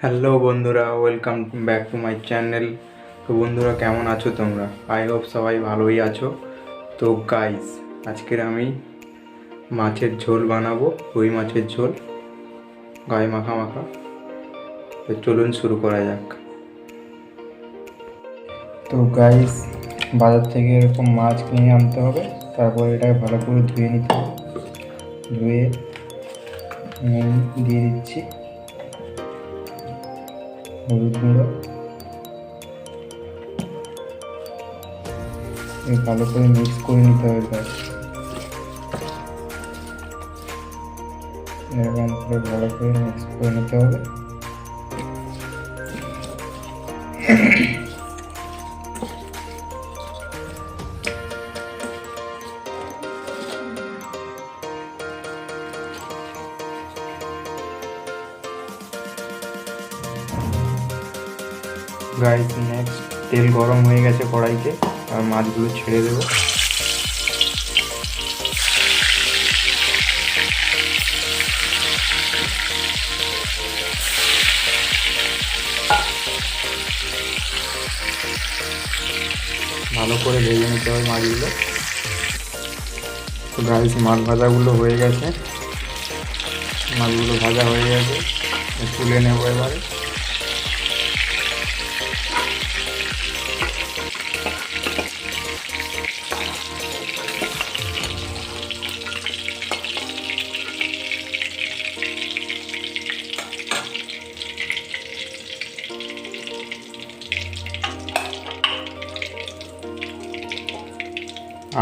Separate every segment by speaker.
Speaker 1: Hello বন্ধুরা, welcome back to my channel. তো বন্ধুরা, কেমন আছো তোমরা? আই হোপ সবাই ভালোই আছো। তো গাইস, আজকের আমি মাছের ঝোল বানাবো, রুই মাছের ঝোল, গায়ে মাখা মাখা। তো চলুন শুরু করা যাক। তো গাইস, বাজার থেকে এরকম মাছ কিনে আনতে হবে। তারপর এটাকে ভালো করে ধুয়ে নিতে হবে। ধুয়ে নুন দিয়ে দিচ্ছি, হলুদ গুঁড়ো, ভালো করে মিক্স করে নিতে হবে। গাইস, এরকম করে ভালো করে মিক্স করে নিতে হবে। গাইস, নেক্সট তেল গরম হয়ে গেছে কড়াইতে, আর মাছগুলো ছেড়ে দেবো। ভালো করে ভেজে নিতে হবে মাছগুলো। তো গাইস, মাছ ভাজাগুলো হয়ে গেছে, মাছগুলো ভাজা হয়ে গেছে, তুলে নেবো এবারে।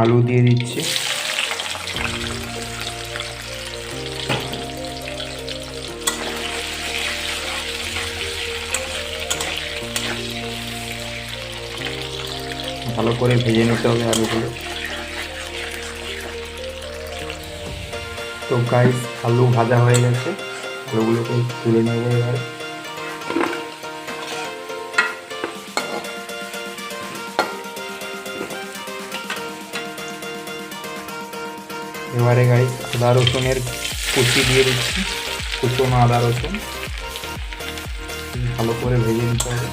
Speaker 1: আলু দিয়ে দিচ্ছি। ভালো করে ভেজে নিতে হবে আলুগুলো। তো গাইস, আলু ভাজা হয়ে গেছে, আলুগুলোকে তুলে নেবো এবারে। এবারে গাইস, আদা রসুনের কুচি দিয়ে দিচ্ছি, কুচনো আদা রসুন। ভালো করে ভেজে নিতে হবে।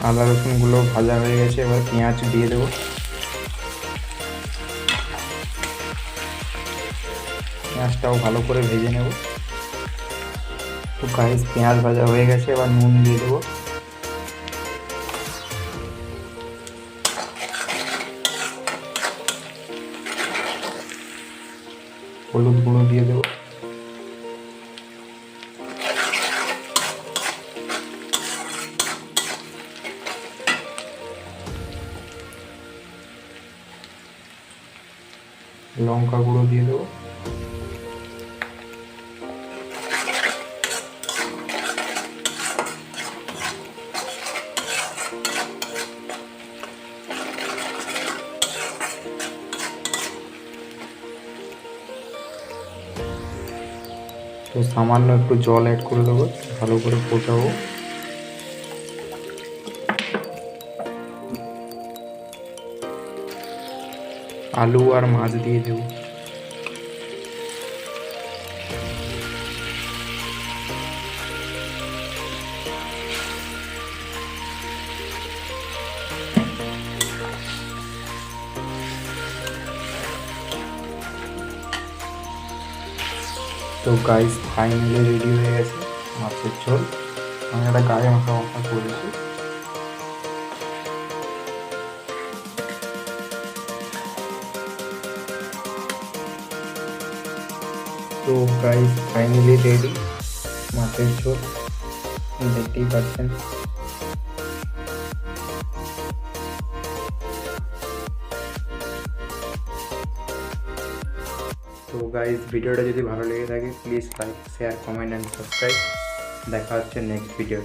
Speaker 1: আদা রসুনগুলো ভাজা হয়ে গেছে, এবার পেঁয়াজ দিয়ে দেবো। পেঁয়াজটাও ভালো করে ভেজে নেব। তো গাইস, পেঁয়াজ ভাজা হয়ে গেছে, এবার নুন দিয়ে দেবো। হলুদ গুঁড়ো দিয়ে দেবো। লঙ্কা গুঁড়ো দিয়ে দেবো। তো সামান্য একটু জল অ্যাড করে দেবো, ভালো করে ফোটাবো। আলু আর মাছ দিয়ে দেবো। তো গাইস, ফাইনালি রেডি হয়ে গেছে মাছের ঝোল। আমি একটা গায়ে মাখা মাখা করেছি। তো গাইস, ফাইনালি রেডি মাছের ঝোল, দেখতেই পাচ্ছেন। তো গাইস, ভিডিওটা যদি ভালো লেগে থাকে please like, share, comment and subscribe. দেখা হচ্ছে নেক্সট ভিডিও।